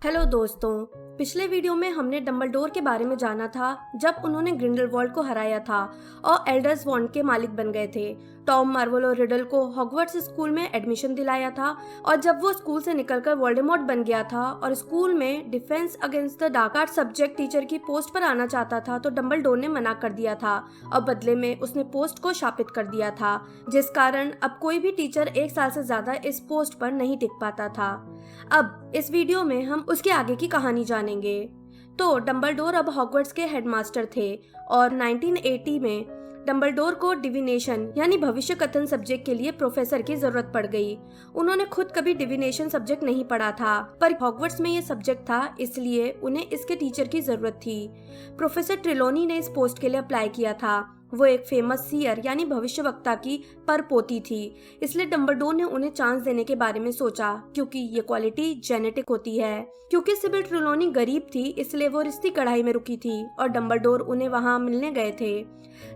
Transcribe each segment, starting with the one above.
Hello दोस्तों, पिछले video में हमने डंबलडोर के बारे में जाना था जब उन्होंने ग्रिंडलवाल्ड को हराया था और एल्डर्स वॉन्ड के मालिक बन गए थे। टॉम, मार्वल और रिडल को हॉगवर्ट्स स्कूल में एडमिशन दिलाया था और जब वो स्कूल से निकलकर वोल्डेमॉर्ट बन गया था और स्कूल में defence against the dark art subject teacher की पोस्ट पर आना चाहता था तो डंबलडोर ने मना कर दिया था और बदले में उसने पोस्ट को शापित कर दिया था, जिस कारण अब कोई भी टीचर 1 साल से ज्यादा इस पोस्ट पर नहीं टिक पाता था। अब इस वीडियो में हम उसके आगे की कहानी जानेंगे। तो डंबलडोर अब हॉगवर्ट्स के हेडमास्टर थे और 1980 में डंबलडोर को डिविनेशन यानी भविष्य कथन सब्जेक्ट के लिए प्रोफेसर की जरूरत पड़ गई। उन्होंने खुद कभी डिविनेशन सब्जेक्ट नहीं पढ़ा था, पर हॉगवर्ट्स में ये सब्जेक्ट था, इसलिए उन्हें इसके टीचर की जरूरत थी। प्रोफेसर ट्रेलॉनी ने इस पोस्ट के लिए अप्लाई किया था। वो एक फेमस सीयर यानी भविष्यवक्ता की परपोती थी, इसलिए डंबलडोर ने उन्हें चांस देने के बारे में सोचा, क्योंकि ये क्वालिटी जेनेटिक होती है। क्योंकि सिबिल ट्रेलॉनी गरीब थी, इसलिए वो रिश्ती कढ़ाई में रुकी थी और डंबलडोर उन्हें वहां मिलने गए थे।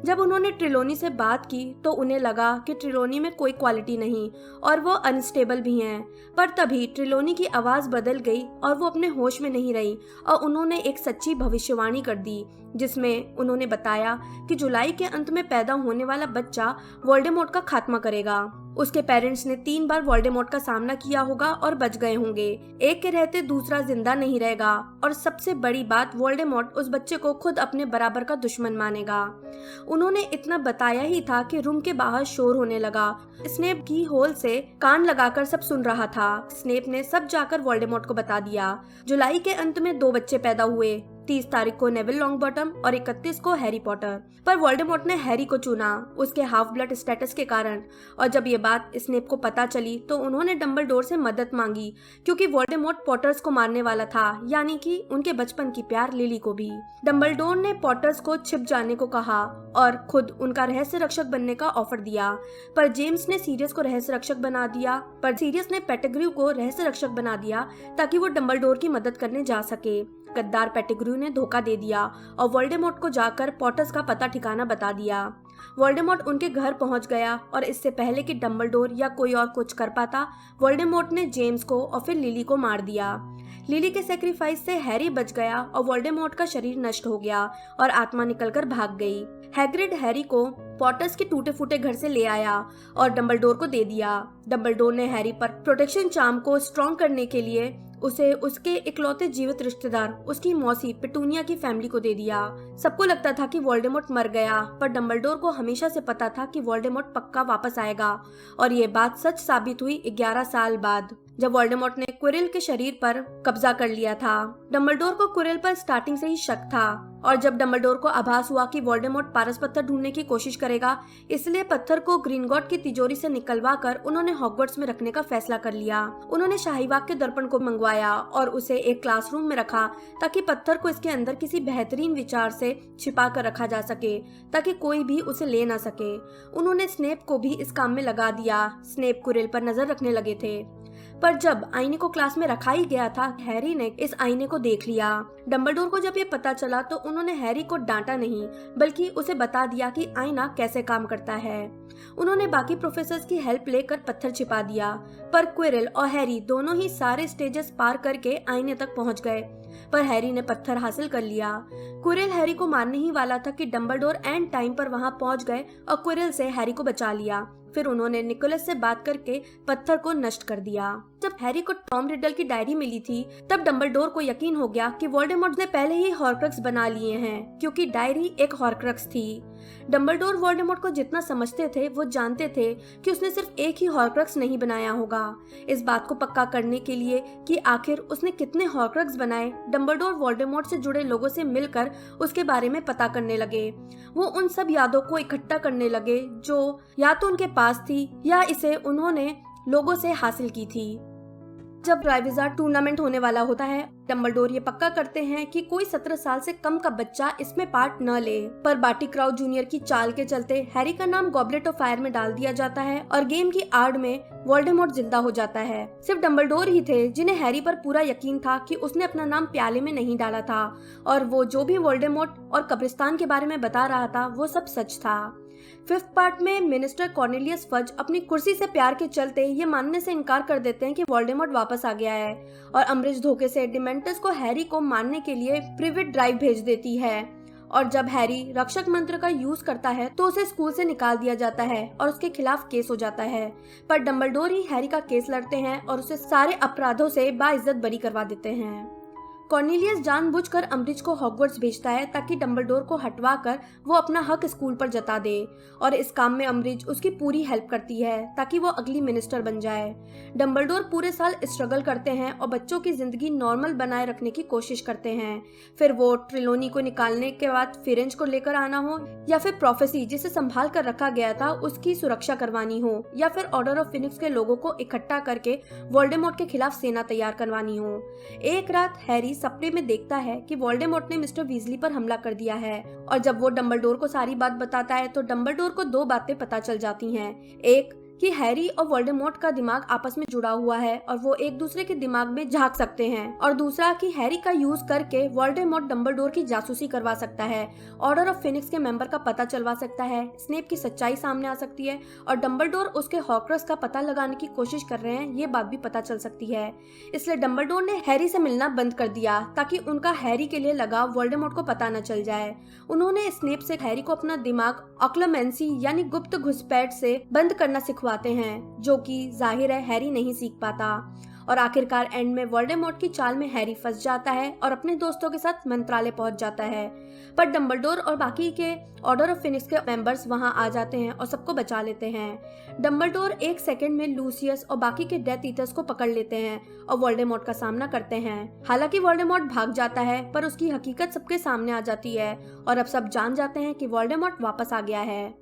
जब उन्होंने ट्रेलॉनी से बात की तो उन्हें लगा कि ट्रेलॉनी में कोई क्वालिटी नहीं और वो अनस्टेबल भी हैं। पर तभी ट्रेलॉनी की आवाज बदल गई और वो अपने होश में नहीं रही और उन्होंने एक सच्ची भविष्यवाणी कर दी, जिसमें उन्होंने बताया कि जुलाई के अंत में पैदा होने वाला बच्चा वोल्डेमॉर्ट का खात्मा करेगा। उसके पेरेंट्स ने 3 बार वोल्डेमॉर्ट का सामना किया होगा और बच गए होंगे। एक के रहते दूसरा जिंदा नहीं रहेगा और सबसे बड़ी बात, वोल्डेमॉर्ट उस बच्चे को खुद अपने बराबर का दुश्मन मानेगा। उन्होंने इतना बताया ही था कि रूम के बाहर शोर होने लगा। स्नेप की होल से कान लगाकर सब सुन रहा था। स्नेप ने सब जाकर वोल्डेमॉर्ट को बता दिया। जुलाई के अंत में 2 बच्चे पैदा हुए, 30 तारीख को नेविल लॉन्गबॉटम और 31 को हैरी पॉटर। पर वोल्डेमॉर्ट ने हैरी को चुना उसके हाफ ब्लड स्टेटस के कारण। और जब ये बात स्नेप को पता चली तो उन्होंने डंबलडोर से मदद मांगी, क्योंकि वोल्डेमॉर्ट पॉटर्स को मारने वाला था, यानी कि उनके बचपन की प्यार लिली को भी। डंबलडोर ने पॉटर्स को छिप जाने को कहा और खुद उनका रहस्य रक्षक बनने का ऑफर दिया, पर जेम्स ने सीरियस को रहस्य रक्षक बना दिया। पर सीरियस ने पेटिग्रू को रहस्य रक्षक बना दिया ताकि वो डंबलडोर की मदद करने जा सके। गद्दार पेटिग्रू ने धोखा दे दिया और वोल्डेमॉर्ट को जाकर पॉटर्स का पता ठिकाना बता दिया। वोल्डेमॉर्ट उनके घर पहुंच गया और इससे पहले कि डंबलडोर या कोई और कुछ कर पाता, वोल्डेमॉर्ट ने जेम्स को और फिर लिली को मार दिया। लिली के सेक्रीफाइस से हैरी बच गया और वोल्डेमॉर्ट का शरीर नष्ट हो गया और आत्मा निकलकर भाग गई। हैग्रिड हैरी को पॉटर्स के टूटे फूटे घर से ले आया और डंबलडोर को दे दिया। डंबलडोर ने हैरी पर प्रोटेक्शन चार्म को स्ट्रॉन्ग करने के लिए उसे उसके इकलौते जीवित रिश्तेदार, उसकी मौसी पिटूनिया की फैमिली को दे दिया। सबको लगता था कि वोल्डेमॉर्ट मर गया, पर डंबलडोर को हमेशा से पता था कि वोल्डेमॉर्ट पक्का वापस आएगा और ये बात सच साबित हुई 11 साल बाद, जब वोल्डेमॉर्ट ने क्विरिल के शरीर पर कब्जा कर लिया था। डंबलडोर को क्विरिल पर स्टार्टिंग से ही शक था और जब डंबलडोर को आभास हुआ कि वोल्डेमॉर्ट पारस पत्थर ढूंढने की कोशिश करेगा, इसलिए पत्थर को ग्रीनगॉट की तिजोरी से निकलवा कर उन्होंने हॉगवर्ट्स में रखने का फैसला कर लिया। उन्होंने शाहीबाग के दर्पण को मंगवाया और उसे एक क्लासरूम में रखा ताकि पत्थर को इसके अंदर किसी बेहतरीन विचार से छिपा कर रखा जा सके ताकि कोई भी उसे ले ना सके। उन्होंने स्नेप को भी इस काम में लगा दिया। स्नेप क्विरिल पर नजर रखने लगे थे, पर जब आईने को क्लास में रखा ही गया था, हैरी ने इस आईने को देख लिया। डंबलडोर को जब ये पता चला तो उन्होंने हैरी को डांटा नहीं, बल्कि उसे बता दिया कि आईना कैसे काम करता है। उन्होंने बाकी प्रोफेसर्स की हेल्प लेकर पत्थर छिपा दिया, पर क्विरिल और हैरी दोनों ही सारे स्टेजेस पार करके आईने तक पहुंच गए, पर हैरी ने पत्थर हासिल कर लिया। क्विरिल हैरी को मारने ही वाला था कि डंबलडोर एंड टाइम पर वहां पहुंच गए और क्विरिल से हैरी को बचा लिया। फिर उन्होंने निकोलस से बात करके पत्थर को नष्ट कर दिया। जब हैरी को टॉम रिडल की डायरी मिली थी, तब डंबलडोर को यकीन हो गया कि वोल्डेमॉर्ट ने पहले ही हॉर्क्रक्स बना लिए हैं, क्योंकि डायरी एक हॉर्क्रक्स थी। डंबलडोर वोल्डेमॉर्ट को जितना समझते थे, वो जानते थे कि उसने सिर्फ एक ही हॉर्क्रक्स नहीं बनाया होगा। इस बात को पक्का करने के लिए कि आखिर उसने कितने हॉर्क्रक्स बनाए, डंबलडोर वोल्डेमॉर्ट से जुड़े लोगों से मिलकर उसके बारे में पता करने लगे। वो उन सब यादों को इकट्ठा करने लगे जो या तो उनके पास थी या इसे उन्होंने लोगों से हासिल की थी। जब ट्राइविज़ार्ड टूर्नामेंट होने वाला होता है, डंबलडोर ये पक्का करते हैं कि कोई 17 साल से कम का बच्चा इसमें पार्ट न ले, पर बार्टी क्राउच जूनियर की चाल के चलते हैरी का नाम गॉबलेट ऑफ फायर में डाल दिया जाता है और गेम की आड़ में वोल्डेमॉर्ट जिंदा हो जाता है। सिर्फ डंबलडोर ही थे जिन्हें हैरी पर पूरा यकीन था कि उसने अपना नाम प्याले में नहीं डाला था और वो जो भी वोल्डेमॉर्ट और कब्रिस्तान के बारे में बता रहा था वो सब सच था। 5th पार्ट में मिनिस्टर कॉर्नेलियस फज अपनी कुर्सी से प्यार के चलते ये मानने से इनकार कर देते हैं कि वोल्डेमॉर्ट वापस आ गया है और अम्ब्रिज धोखे से डिमेंटर्स को हैरी को मारने के लिए प्रिवेट ड्राइव भेज देती है। और जब हैरी रक्षक मंत्र का यूज करता है तो उसे स्कूल से निकाल दिया जाता है और उसके खिलाफ केस हो जाता है, पर डंबलडोर ही हैरी का केस लड़ते हैं और उसे सारे अपराधों से बाइज्जत बरी करवा देते हैं। कॉर्नेलियस जानबूझकर अम्ब्रिज को हॉगवर्ट्स भेजता है ताकि डंबलडोर को हटवाकर वो अपना हक स्कूल पर जता दे, और इस काम में अम्ब्रिज उसकी पूरी हेल्प करती है ताकि वो अगली मिनिस्टर बन जाए। डंबलडोर पूरे साल स्ट्रगल करते हैं और बच्चों की जिंदगी नॉर्मल बनाए रखने की कोशिश करते हैं, फिर वो ट्रिलोनी को निकालने के बाद फिरेंज को लेकर आना हो या फिर प्रोफेसी जिसे संभाल कर रखा गया था उसकी सुरक्षा करवानी हो, या फिर ऑर्डर ऑफ फिनिक्स के लोगों को इकट्ठा करके वोल्डेमॉर्ट के खिलाफ सेना तैयार करवानी हो। एक रात हैरी सपने में देखता है कि वोल्डेमॉर्ट ने मिस्टर वीजली पर हमला कर दिया है, और जब वो डंबलडोर को सारी बात बताता है तो डंबलडोर को 2 बातें पता चल जाती हैं। एक कि हैरी और वोल्डेमॉर्ट का दिमाग आपस में जुड़ा हुआ है और वो एक दूसरे के दिमाग में झांक सकते हैं, और दूसरा कि हैरी का यूज करके वोल्डेमॉर्ट डंबलडोर की जासूसी करवा सकता है, ऑर्डर ऑफ फिनिक्स के मेंबर का पता चलवा सकता है, स्नेप की सच्चाई सामने आ सकती है और डंबलडोर उसके हॉर्क्रक्स का पता लगाने की कोशिश कर रहे हैं, ये बात भी पता चल सकती है। इसलिए डंबलडोर ने हैरी से मिलना बंद कर दिया ताकि उनका हैरी के लिए लगाव वोल्डेमॉर्ट को पता न चल जाए। उन्होंने स्नेप से हैरी को अपना दिमाग ऑक्लोमेंसी यानी गुप्त घुसपैठ से बंद करना सिखवाते हैं, जो कि जाहिर है हैरी नहीं सीख पाता। और आखिरकार एंड में वोल्डेमॉर्ट की चाल में हैरी फंस जाता है और अपने दोस्तों के साथ मंत्रालय पहुंच जाता है, पर डंबलडोर और बाकी के ऑर्डर ऑफ फिनिक्स के मेंबर्स वहां आ जाते हैं और सबको बचा लेते हैं। डंबलडोर 1 सेकंड में लूसियस और बाकी के डेथ ईटर्स को पकड़ लेते हैं और वोल्डेमॉर्ट का सामना करते हैं। हालांकि वोल्डेमॉर्ट भाग जाता है, पर उसकी हकीकत सबके सामने आ जाती है और अब सब जान जाते हैं कि वोल्डेमॉर्ट वापस आ गया है।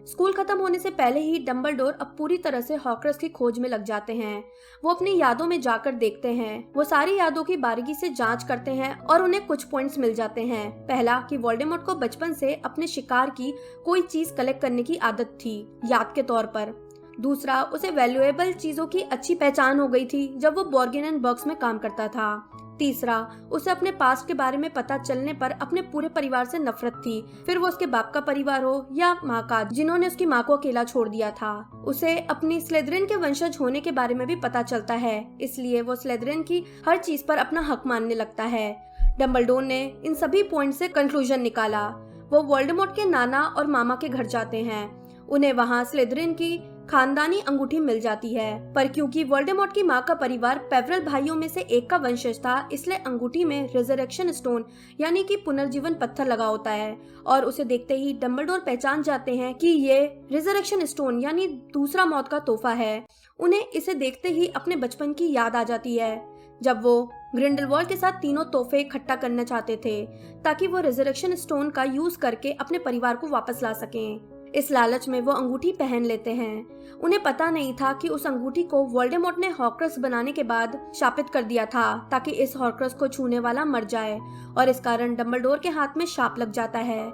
स्कूल खत्म होने से पहले ही डंबलडोर अब पूरी तरह से हॉर्क्रक्स की खोज में लग जाते हैं। वो अपनी यादों में जाकर देखते हैं, वो सारी यादों की बारीकी से जांच करते हैं और उन्हें कुछ पॉइंट्स मिल जाते हैं। पहला कि वोल्डेमॉर्ट को बचपन से अपने शिकार की कोई चीज कलेक्ट करने की आदत थी, याद के तौर पर। दूसरा, उसे वैल्यूएबल चीजों की अच्छी पहचान हो गई थी जब वो बॉर्गेन एंड बर्ग्स में काम करता था। तीसरा, उसे अपने पास्ट के बारे में पता चलने पर अपने पूरे परिवार से नफरत थी, फिर वो उसके बाप का परिवार हो या माँ का, जिन्होंने उसकी माँ को अकेला छोड़ दिया था। उसे अपनी स्लिदरिन के वंशज होने के बारे में भी पता चलता है, इसलिए वो स्लिदरिन की हर चीज पर अपना हक मानने लगता है। डंबलडोर ने इन सभी पॉइंट से कंक्लूजन निकाला। वो वोल्डेमॉर्ट के नाना और मामा के घर जाते हैं। उन्हें वहाँ स्लिदरिन की खानदानी अंगूठी मिल जाती है, पर क्योंकि वोल्डेमॉर्ट की माँ का परिवार पेवरल भाइयों में से एक का वंशज था, इसलिए अंगूठी में रिजरेक्शन स्टोन यानी कि पुनर्जीवन पत्थर लगा होता है, और उसे देखते ही डंबलडोर पहचान जाते हैं कि ये रिजरेक्शन स्टोन यानी दूसरा मौत का तोहफा है। उन्हें इसे देखते ही अपने बचपन की याद आ जाती है, जब वो ग्रिंडलवॉल्ड के साथ तीनों तोहफे इकट्ठा करना चाहते थे ताकि वो रिजरेक्शन स्टोन का यूज करके अपने परिवार को वापस ला सकें। इस लालच में वो अंगूठी पहन लेते हैं। उन्हें पता नहीं था कि उस अंगूठी को वोल्डेमॉर्ट ने हॉर्क्रक्स बनाने के बाद शापित कर दिया था ताकि इस हॉर्क्रक्स को छूने वाला मर जाए, और इस कारण डंबलडोर के हाथ में शाप लग जाता है।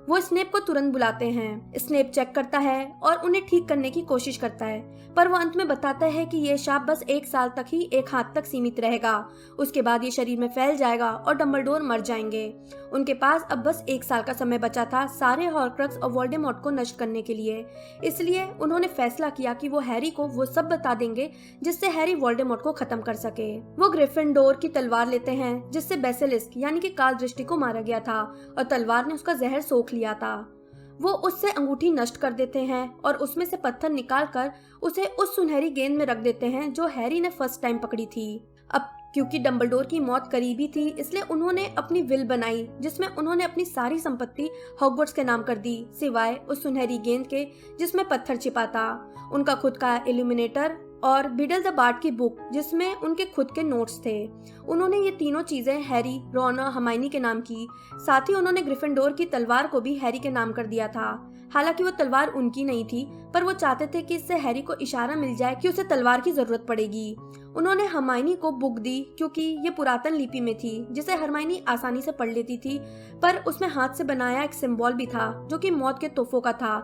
वो स्नेप को तुरंत बुलाते हैं। स्नेप चेक करता है और उन्हें ठीक करने की कोशिश करता है, पर वो अंत में बताता है कि ये शाप बस 1 साल तक ही एक हाथ तक सीमित रहेगा, उसके बाद ये शरीर में फैल जाएगा और डंबलडोर मर जाएंगे। उनके पास अब बस 1 साल का समय बचा था सारे हॉर्क्रक्स और वोल्डेमॉर्ट को नष्ट करने के लिए, इसलिए उन्होंने फैसला किया कि वो हैरी को वो सब बता देंगे जिससे हैरी वोल्डेमॉर्ट को खत्म कर सके। वो ग्रिफिंडोर की तलवार लेते हैं जिससे बेसिलिस्क यानी कि काल दृष्टि को मारा गया था, और तलवार ने उसका जहर सोख लिया था। वो उससे अंगूठी नष्ट कर देते हैं और उसमें से पत्थर निकालकर उसे उस सुनहरी गेंद में रख देते हैं जो हैरी ने फर्स्ट टाइम पकड़ी थी। अब क्योंकि डंबलडोर की मौत करीबी थी, इसलिए उन्होंने अपनी विल बनाई जिसमें उन्होंने अपनी सारी संपत्ति हॉगवर्ट्स के नाम कर दी, सिवाय उस सुनहरी गेंद के जिसमें पत्थर छिपा था, उनका खुद का इल्यूमिनेटर और बिडल द बार्ड की बुक जिसमें उनके खुद के नोट्स थे। उन्होंने ये तीनों चीजें हैरी, रॉन और हर्माइनी के नाम की। साथ ही उन्होंने ग्रिफिंडोर की तलवार को भी हैरी के नाम कर दिया था। हालांकि वो तलवार उनकी नहीं थी, पर वो चाहते थे कि इससे हैरी को इशारा मिल जाए कि उसे तलवार की जरूरत पड़ेगी। उन्होंने हर्माइनी को बुक दी क्योंकि ये पुरातन लिपि में थी जिसे हर्माइनी आसानी से पढ़ लेती थी, पर उसमें हाथ से बनाया एक सिंबल भी था जो कि मौत के तोहफों का था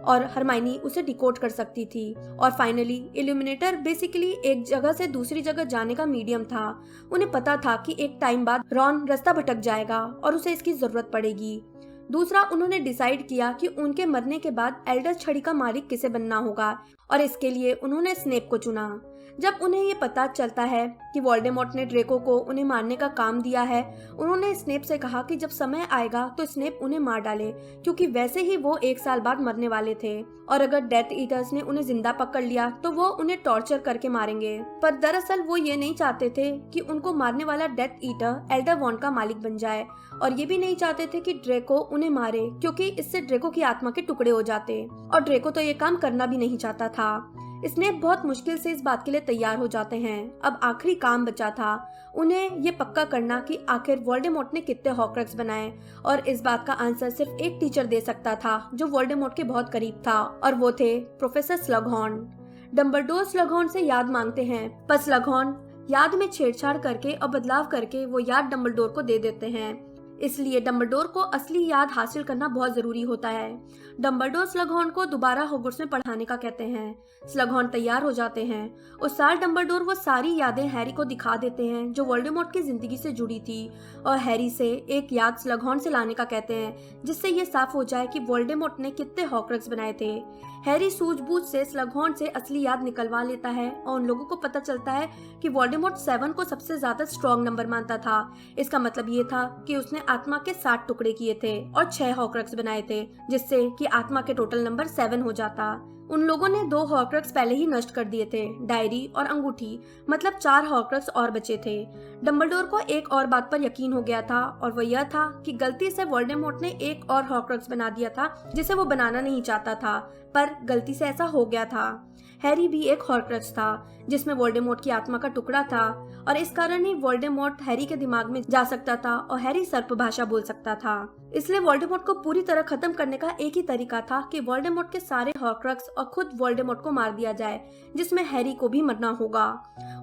और हर्माइनी उसे डिकोड कर सकती थी। और फाइनली इल्यूमिनेटर बेसिकली एक जगह से दूसरी जगह जाने का मीडियम था। उन्हें पता था कि एक टाइम बाद रॉन रास्ता भटक जाएगा और उसे इसकी जरूरत पड़ेगी। दूसरा, उन्होंने डिसाइड किया कि उनके मरने के बाद एल्डर छड़ी का मालिक किसे बनना होगा और इसके लिए उन्होंने स्नेप को चुना। जब उन्हें ये पता चलता है कि वोल्डेमॉर्ट ने ड्रेको को उन्हें मारने का काम दिया है, उन्होंने स्नेप से कहा कि जब समय आएगा तो स्नेप उन्हें मार डाले, क्योंकि वैसे ही वो 1 साल बाद मरने वाले थे और अगर डेथ ईटर्स ने उन्हें जिंदा पकड़ लिया तो वो उन्हें टॉर्चर करके मारेंगे। पर दरअसल वो ये नहीं चाहते थे कि उनको मारने वाला डेथ ईटर एल्डर वॉन्ड का मालिक बन जाए और ये भी नहीं चाहते थे कि ड्रेको उन्हें मारे, क्योंकि इससे ड्रेको की आत्मा के टुकड़े हो जाते और ड्रेको तो ये काम करना भी नहीं चाहता था। स्नेप बहुत मुश्किल से इस बात के लिए तैयार हो जाते हैं। अब आखिरी काम बचा था, उन्हें ये पक्का करना कि आखिर वोल्डेमॉर्ट ने कितने हॉर्क्रक्स बनाए और इस बात का आंसर सिर्फ एक टीचर दे सकता था जो वोल्डेमॉर्ट के बहुत करीब था और वो थे प्रोफेसर स्लगहॉर्न। डंबलडोर स्लगहॉर्न से याद मांगते हैं, पर स्लगहॉर्न याद में छेड़छाड़ करके और बदलाव करके वो याद डंबलडोर को दे देते हैं। इसलिए डंबलडोर को असली याद हासिल करना बहुत जरूरी होता है। डंबलडोर स्लगहॉर्न को दोबारा हॉगवर्ट्स में पढ़ाने का कहते हैं। स्लगहॉर्न तैयार हो जाते हैं। उस साल डंबलडोर वो सारी यादें हैरी को दिखा देते हैं जो वोल्डेमॉर्ट की जिंदगी से जुड़ी थी और हैरी से एक याद स्लगहॉर्न से लाने का कहते हैं, जिससे ये साफ हो जाए कि वोल्डेमॉर्ट ने कितने हॉर्क्रक्स बनाए थे। हैरी सूझबूझ से स्लगहॉर्न से असली याद निकलवा लेता है और उन लोगों को पता चलता है कि वोल्डेमॉर्ट 7 को सबसे ज्यादा स्ट्रॉन्ग नंबर मानता था। इसका मतलब ये था कि उसने आत्मा के 7 टुकड़े किए थे और 6 हॉर्क्रक्स बनाए थे, जिससे कि आत्मा के टोटल नंबर 7 हो जाता। उन लोगों ने 2 हॉर्क्रक्स पहले ही नष्ट कर दिए थे, डायरी और अंगूठी, मतलब 4 हॉर्क्रक्स और बचे थे। डंबलडोर को एक और बात पर यकीन हो गया था और वह यह था कि गलती से वोल्डेमॉर्ट ने एक और हॉर्क्रक्स बना दिया था जिसे वो बनाना नहीं चाहता था, पर गलती से ऐसा हो गया था। हैरी भी एक हॉर्क्रक्स था जिसमें वोल्डेमॉर्ट की आत्मा का टुकड़ा था और इस कारण ही वोल्डेमॉर्ट हैरी के दिमाग में जा सकता था और हैरी सर्प भाषा बोल सकता था। इसलिए वोल्डेमॉर्ट को पूरी तरह खत्म करने का एक ही तरीका था कि वोल्डेमॉर्ट के सारे हॉर्क्रक्स और खुद वोल्डेमॉर्ट को मार दिया जाए, जिसमें हैरी को भी मरना होगा।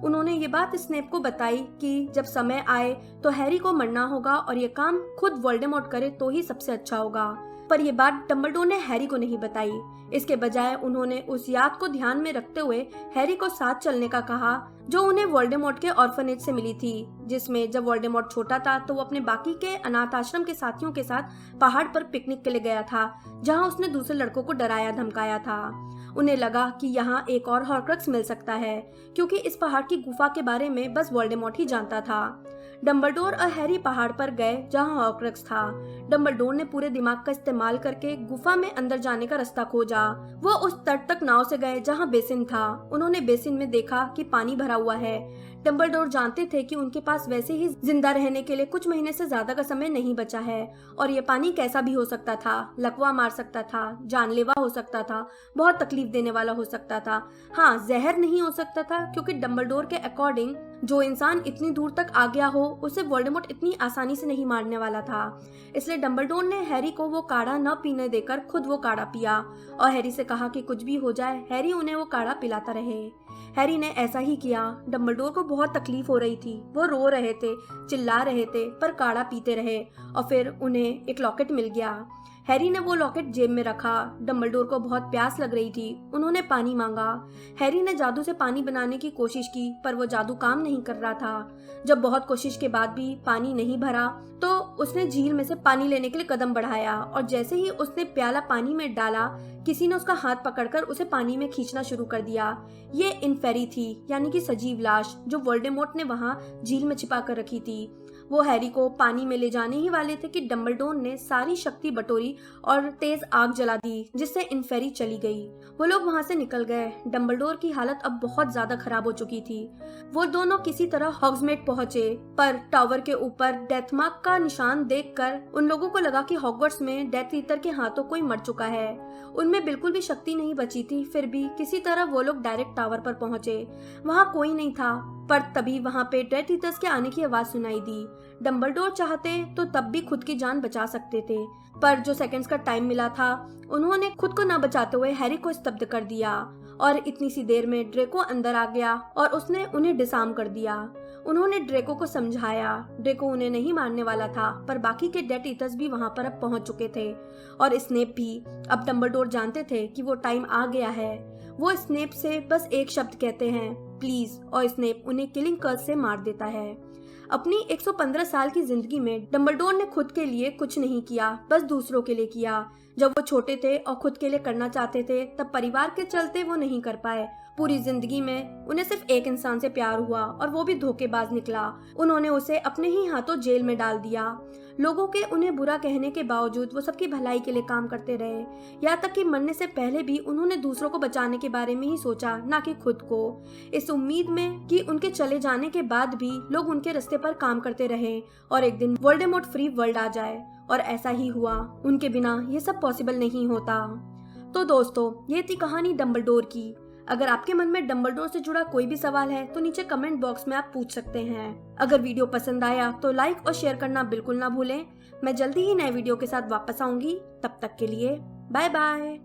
उन्होंने ये बात स्नेप को बताई कि जब समय आए तो हैरी को मरना होगा और ये काम खुद वोल्डेमॉर्ट करे तो ही सबसे अच्छा होगा। पर यह बात डंबलडोर ने हैरी को नहीं बताई। इसके बजाय उन्होंने उस याद को ध्यान में रखते हुए हैरी को साथ चलने का कहा जो उन्हें वोल्डेमॉर्ट के ऑर्फनेज से मिली थी, जिसमें जब वोल्डेमॉर्ट छोटा था तो वो अपने बाकी के अनाथ आश्रम के साथियों के साथ पहाड़ पर पिकनिक के लिए गया था, जहां उसने दूसरे लड़कों को डराया धमकाया था। उन्हें लगा कि यहाँ एक और हॉर्क्रक्स मिल सकता है, क्योंकि इस पहाड़ की गुफा के बारे में बस वोल्डेमॉर्ट ही जानता था। डंबलडोर और हैरी पहाड़ पर गए जहां हॉर्क्रक्स था। डंबलडोर ने पूरे दिमाग का इस्तेमाल करके गुफा में अंदर जाने का रास्ता खोजा। वो उस तट तक नाव से गए जहां बेसिन था। उन्होंने बेसिन में देखा कि पानी भरा हुआ है। डंबलडोर जानते थे कि उनके पास वैसे ही जिंदा रहने के लिए कुछ महीने से ज्यादा का समय नहीं बचा है और ये पानी कैसा भी हो सकता था, लकवा मार सकता था, जानलेवा हो सकता था, बहुत तकलीफ देने वाला हो सकता था। हाँ, जहर नहीं हो सकता था, क्योंकि डंबलडोर के अकॉर्डिंग जो इंसान इतनी दूर तक आ गया हो उसे वोल्डेमॉर्ट इतनी आसानी से नहीं मारने वाला था। इसलिए डंबलडोर ने हैरी को वो काढ़ा न पीने देकर खुद वो काढ़ा पिया और हैरी से कहा कि कुछ भी हो जाए हैरी उन्हें वो काढ़ा पिलाता रहे। हैरी ने ऐसा ही किया। डंबलडोर को बहुत तकलीफ हो रही थी, वो रो रहे थे, चिल्ला रहे थे, पर काढ़ा पीते रहे और फिर उन्हें एक लॉकेट मिल गया। हैरी ने वो लॉकेट जेब में रखा। डंबलडोर को बहुत प्यास लग रही थी, उन्होंने पानी मांगा। हैरी ने जादू से पानी बनाने की कोशिश की, पर वो जादू काम नहीं कर रहा था। जब बहुत कोशिश के बाद भी पानी नहीं भरा तो उसने झील में से पानी लेने के लिए कदम बढ़ाया और जैसे ही उसने प्याला पानी में डाला, किसी ने उसका हाथ पकड़कर उसे पानी में खींचना शुरू कर दिया। ये इन्फेरी थी, यानी कि सजीव लाश, जो वोल्डेमॉर्ट ने वहां झील में छिपा कर रखी थी। वो हैरी को पानी में ले जाने ही वाले थे कि डंबलडोर ने सारी शक्ति बटोरी और तेज आग जला दी, जिससे इन्फेरी चली गई। वो लोग वहां से निकल गए। डंबलडोर की हालत अब बहुत ज्यादा खराब हो चुकी थी। वो दोनों किसी तरह हॉग्समीड पहुंचे, पर टावर के ऊपर डेथ मार्क का निशान देखकर उन लोगों को लगा कि हॉगवर्ट्स में डेथ ईटर के हाथों कोई मर चुका है। उनमें बिल्कुल भी शक्ति नहीं बची थी, फिर भी किसी तरह वो लोग डायरेक्ट टावर पर पहुंचे। वहां कोई नहीं था, पर तभी वहां पे डेथ ईटर्स के आने की आवाज सुनाई दी। डंबलडोर चाहते तो तब भी खुद की जान बचा सकते थे, पर जो सेकंड्स का टाइम मिला था उन्होंने खुद को न बचाते हुए हैरी को स्तब्ध कर दिया और इतनी सी देर में ड्रेको अंदर आ गया और उसने उन्हें डिसार्म कर दिया। उन्होंने ड्रेको को समझाया। ड्रेको उन्हें नहीं मारने वाला था, पर बाकी के डेथ ईटर्स भी वहां पर अब पहुंच चुके थे और स्नेप भी। अब डंबलडोर जानते थे कि वो टाइम आ गया है। वो स्नेप से बस एक शब्द कहते हैं, प्लीज, और स्नेप उन्हें किलिंग कर्स से मार देता है। अपनी 115 साल की जिंदगी में डंबलडोर ने खुद के लिए कुछ नहीं किया, बस दूसरों के लिए किया। जब वो छोटे थे और खुद के लिए करना चाहते थे, तब परिवार के चलते वो नहीं कर पाए। पूरी जिंदगी में उन्हें सिर्फ एक इंसान से प्यार हुआ और वो भी धोखेबाज निकला। उन्होंने उसे अपने ही हाथों जेल में डाल दिया। लोगों के उन्हें बुरा कहने के बावजूद वो सबकी भलाई के लिए काम करते रहे। यहाँ तक कि मरने से पहले भी उन्होंने दूसरों को बचाने के बारे में ही सोचा, ना कि खुद को, इस उम्मीद में कि उनके चले जाने के बाद भी लोग उनके रास्ते पर काम करते रहे और एक दिन वोल्डेमॉर्ट फ्री वर्ल्ड आ जाए। और ऐसा ही हुआ। उनके बिना ये सब पॉसिबल नहीं होता। तो दोस्तों, ये थी कहानी डंबलडोर की। अगर आपके मन में डंबलडोर से जुड़ा कोई भी सवाल है तो नीचे कमेंट बॉक्स में आप पूछ सकते हैं। अगर वीडियो पसंद आया तो लाइक और शेयर करना बिल्कुल ना भूलें। मैं जल्दी ही नए वीडियो के साथ वापस आऊंगी। तब तक के लिए बाय बाय।